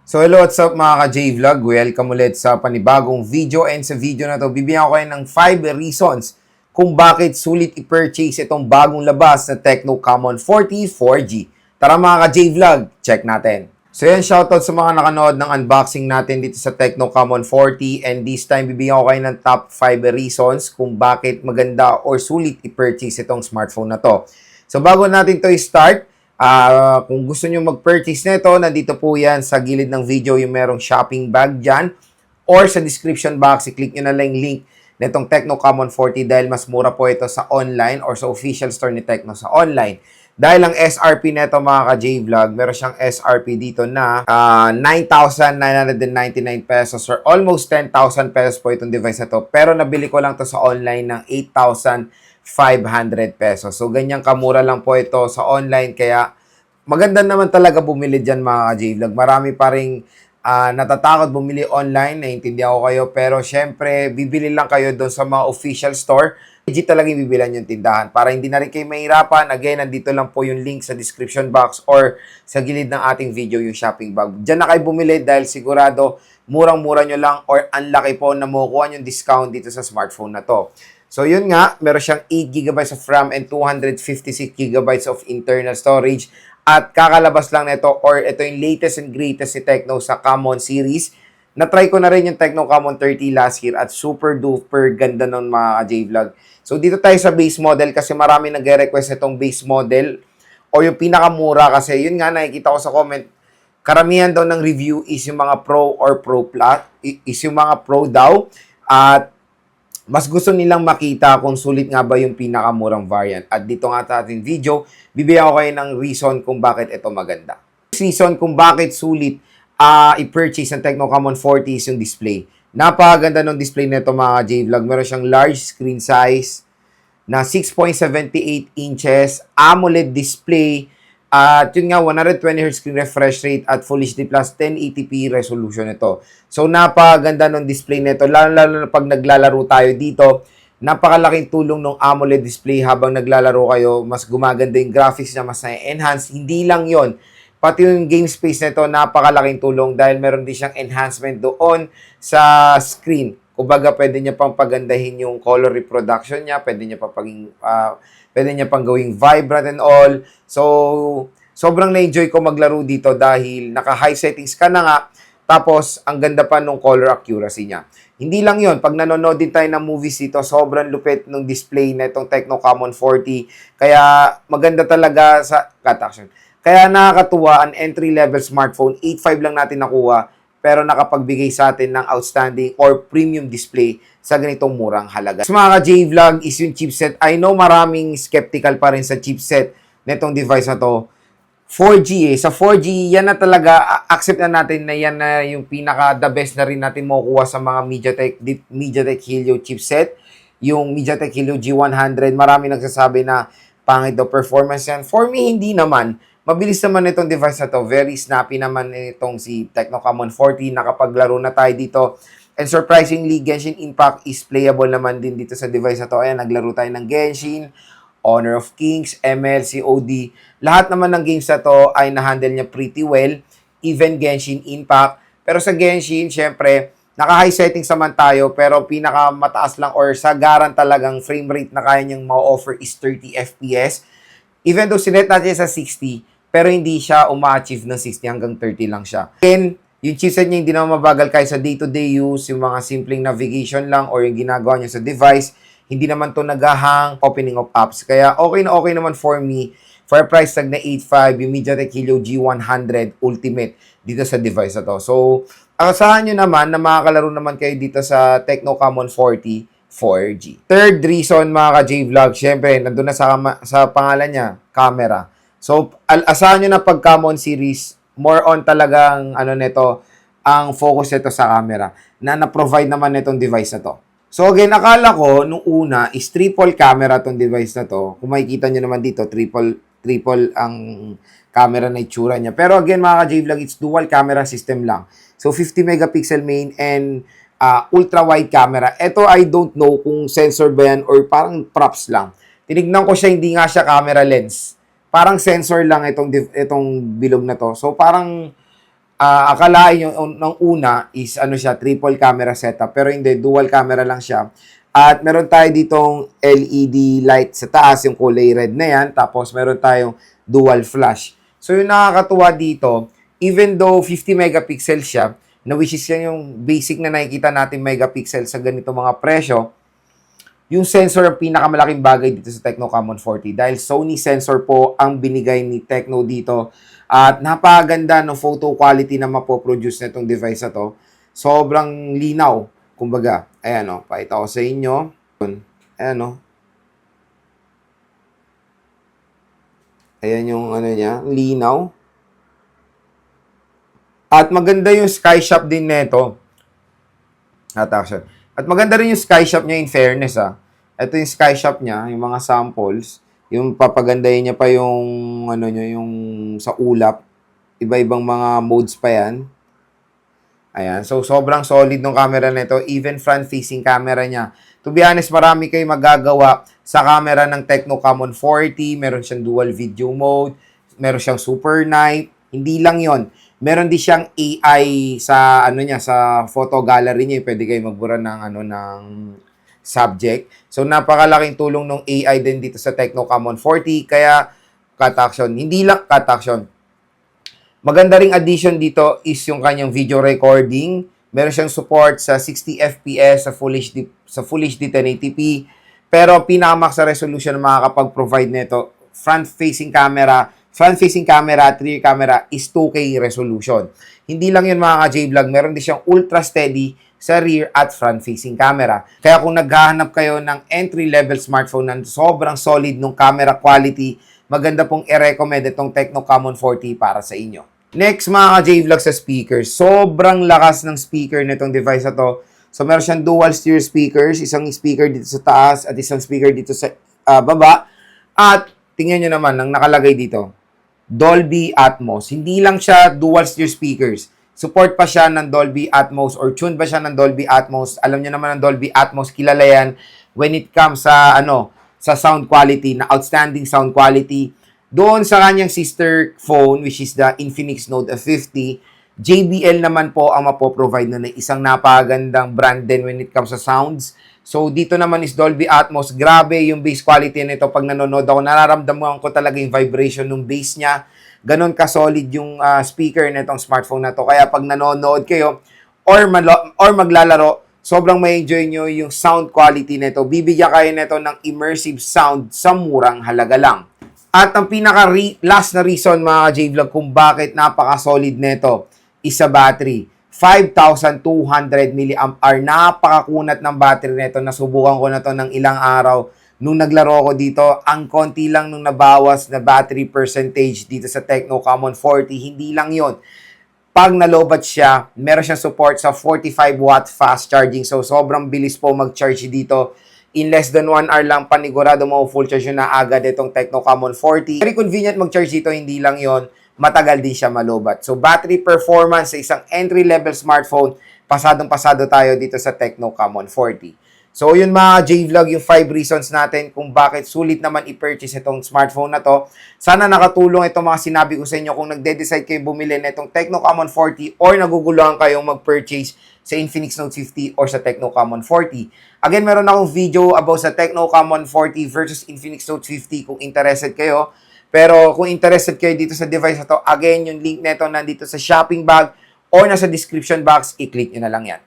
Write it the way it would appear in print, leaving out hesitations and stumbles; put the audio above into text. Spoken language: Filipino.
So hello, what's up mga ka-J-Vlog? Welcome ulit sa panibagong video, and sa video na to, bibigyan ko kayo ng 5 reasons kung bakit sulit i-purchase itong bagong labas na Tecno Camon 40 4G. Tara mga ka-J-Vlog, check natin. So yan, shoutout sa mga nakanood ng unboxing natin dito sa Tecno Camon 40, and this time bibigyan ko kayo ng top 5 reasons kung bakit maganda or sulit i-purchase itong smartphone na to. So bago natin to i-start, kung gusto nyo mag-purchase nito, nandito po yan sa gilid ng video yung merong shopping bag dyan, or sa description box, i-click nyo na lang yung link nitong Tecno Camon 40 dahil mas mura po ito sa online or sa official store ni Tecno sa online. Dahil ang SRP nito mga ka-J-Vlog, meron siyang SRP dito na 9,999 pesos or almost 10,000 pesos po itong device na to. Pero nabili ko lang to sa online ng 8,500 pesos. So, ganyang kamura lang po ito sa online. Kaya, maganda naman talaga bumili dyan mga ka-J-Vlog. Marami pa rin natatakot bumili online. Naiintindihan ko kayo. Pero, syempre, bibili lang kayo doon sa mga official store. Legit talaga yung bibilan yung tindahan. Para hindi na rin kayo mahirapan. Again, nandito lang po yung link sa description box or sa gilid ng ating video yung shopping bag. Diyan na kayo bumili dahil sigurado murang-mura nyo lang or ang laki po na makukuha yung discount dito sa smartphone na to. So, yun nga, meron siyang 8GB of RAM and 256GB of internal storage. At kakalabas lang nito or ito yung latest and greatest si Tecno sa Camon series. Na-try ko na rin yung Tecno Camon 30 last year at super duper ganda nun mga ka-J-Vlog. So, dito tayo sa base model kasi marami nag-request itong base model o yung pinakamura kasi yun nga nakikita ko sa comment, karamihan daw ng review is yung mga Pro or Pro Plus, is yung mga Pro daw at mas gusto nilang makita kung sulit nga ba yung pinakamurang variant. At dito nga sa ating video, bibigyan ko kayo ng reason kung bakit ito maganda. Reason kung bakit sulit i-purchase ng Tecno Camon 40 is yung display. Napakaganda ng display nito mga J-Vlog. Meron siyang large screen size na 6.78 inches, AMOLED display, at yun nga, 120Hz screen refresh rate at Full HD Plus 1080p resolution ito. So, napakaganda ng display nito, lalo na pag naglalaro tayo dito. Napakalaking tulong ng AMOLED display habang naglalaro kayo. Mas gumaganda yung graphics niya, mas na-enhance. Hindi lang yon, pati yung game space nito, napakalaking tulong dahil meron din siyang enhancement doon sa screen. Kumbaga, pwede niya pang pagandahin yung color reproduction niya, pwede niya pang gawing vibrant and all. So, sobrang na-enjoy ko maglaro dito dahil naka-high settings ka na nga, tapos ang ganda pa nung color accuracy niya. Hindi lang yon, pag nanonood din tayo ng movies dito, sobrang lupit ng display na itong Tecno Camon 40. Kaya maganda talaga sa cut action. Kaya nakakatuwa, ang entry-level smartphone, 8.5 lang natin nakuha, pero nakapagbigay sa atin ng outstanding or premium display sa ganitong murang halaga. So mga ka-J-Vlog is yung chipset. I know maraming skeptical pa rin sa chipset nitong device na to. 4G Sa 4G, yan na talaga, accept na natin na yan na yung pinaka-the best na rin natin makukuha sa mga MediaTek Helio chipset. Yung MediaTek Helio G100, marami nagsasabi na pangit daw performance yan. For me, hindi naman. Mabilis naman itong device na to. Very snappy naman itong si Tecno Camon 40. Nakapaglaro na tayo dito. And surprisingly, Genshin Impact is playable naman din dito sa device na to. Ayan, naglaro tayo ng Genshin, Honor of Kings, ML, COD. Lahat naman ng games na to ay na-handle niya pretty well. Even Genshin Impact. Pero sa Genshin, syempre, naka-high settings naman tayo. Pero pinaka-mataas lang or sagaran talagang frame rate na kaya niyang ma-offer is 30 FPS. Even though sinet natin sa 60, pero hindi siya uma-achieve ng 60 hanggang 30 lang siya. Then, yung chipset niya hindi naman mabagal kahit sa day-to-day use, yung mga simpleng navigation lang or yung ginagawa niya sa device, hindi naman to nagahang opening of apps. Kaya okay na okay naman for me. For a price tag na 8.5, yung MediaTek Helio G100 Ultimate dito sa device na to. So, asahan nyo naman na makakalaro naman kayo dito sa Tecno Camon 40 4G. Third reason mga ka-J-Vlog, syempre, nandun na sa pangalan niya, camera. So, asahan nyo na pag Camon series, more on talagang, ang focus nito sa camera, na na-provide naman nitong device na to. So, again, akala ko, nung una, is triple camera tong device na to. Kung makikita nyo naman dito, triple ang camera na itsura niya. Pero again, mga ka-J-Vlog, it's dual camera system lang. So, 50 megapixel main and ultra-wide camera. Ito, I don't know kung sensor ba yan or parang props lang. Tinignan ko siya, hindi nga siya camera lens. Parang sensor lang itong bilog na to. So, parang Akalain yung ng una is ano siya, triple camera setup, pero hindi, dual camera lang siya. At meron tayo ditong LED light sa taas, yung kulay red na yan, tapos meron tayong dual flash. So yung nakakatuwa dito, even though 50 megapixel siya, na which is yan yung basic na nakikita natin megapixel sa ganito mga presyo, yung sensor ang pinakamalaking bagay dito sa Tecno Camon 40 dahil Sony sensor po ang binigay ni Tecno dito at napakaganda ng photo quality na mapoproduce na itong device na to. Sobrang linaw. Kumbaga, ayan o, pakita ko sa inyo. Ayan o. Ayan yung ano niya, linaw. At maganda yung sky shop din nito. At maganda rin yung sky shop niya in fairness Ito yung sky shop niya, yung mga samples. Yung papagandahin niya pa yung ano niya, yung sa ulap. Iba-ibang mga modes pa yan. Ayan. So, sobrang solid ng camera nito. Even front-facing camera niya. To be honest, marami kayo magagawa sa camera ng Tecno Camon 40. Meron siyang dual video mode. Meron siyang super night. Hindi lang yon. Meron din siyang AI sa ano niya, sa photo gallery niya. Pwede kayo magbura ng ano ng subject. So, napakalaking tulong ng AI din dito sa Tecno Camon 40. Kaya, cut action. Hindi lang cut action. Maganda ring addition dito is yung kanyang video recording. Meron siyang support sa 60 FPS sa Full HD 1080p. Pero pinakamax sa resolution na makakapag-provide nito, front-facing camera, at rear camera is 2K resolution. Hindi lang yun mga ka-J-Vlog, meron din siyang ultra steady sa rear at front-facing camera. Kaya kung naghahanap kayo ng entry-level smartphone na sobrang solid ng camera quality, maganda pong i-recommend itong Tecno Camon 40 para sa inyo. Next mga ka-J-Vlog sa speakers. Sobrang lakas ng speaker nitong device na to. So meron siyang dual stereo speakers, isang speaker dito sa taas at isang speaker dito sa baba. At tingnan nyo naman, ang nakalagay dito, Dolby Atmos. Hindi lang siya dual stereo speakers. Support pa siya ng Dolby Atmos or tune ba siya ng Dolby Atmos. Alam niyo naman ang Dolby Atmos, kilala yan when it comes sa sa sound quality, na outstanding sound quality. Doon sa kanyang sister phone, which is the Infinix Note 50, JBL naman po ang mapoprovide na isang napagandang brand din when it comes sa sounds. So, dito naman is Dolby Atmos. Grabe yung bass quality nito. Pag nanonood ako, nararamdaman ko talaga yung vibration ng bass niya. Ganon ka-solid yung speaker nitong smartphone na to. Kaya pag nanonood kayo or maglalaro, sobrang may enjoy nyo yung sound quality nito. Bibigyan kayo nito ng immersive sound sa murang halaga lang. At ang pinaka-last na reason mga J-Vlog kung bakit napaka-solid nito is sa battery. 5,200 mAh. Napakakunat ng battery nito. Nasubukan ko na to ng ilang araw. Nung naglaro ko dito, ang konti lang nung nabawas na battery percentage dito sa Tecno Camon 40. Hindi lang yon. Pag nalobat siya, meron siyang support sa 45 watt fast charging. So, sobrang bilis po mag-charge dito. In less than 1 hour lang, panigurado mo full charge na agad itong Tecno Camon 40. Very convenient mag-charge dito, hindi lang yon, matagal din siya malobat. So, battery performance sa isang entry-level smartphone, pasadong-pasado tayo dito sa Tecno Camon 40. So, yun mga J-Vlog, yung 5 reasons natin kung bakit sulit naman i-purchase itong smartphone na to. Sana nakatulong itong mga sinabi ko sa inyo kung nagde-decide kayo bumili na itong Tecno Camon 40 or naguguluhan kayong mag-purchase sa Infinix Note 50 or sa Tecno Camon 40. Again, meron akong video about sa Tecno Camon 40 versus Infinix Note 50 kung interested kayo. Pero kung interested kayo dito sa device na to, again, yung link nito nandito sa shopping bag or nasa description box, i-click nyo na lang yan.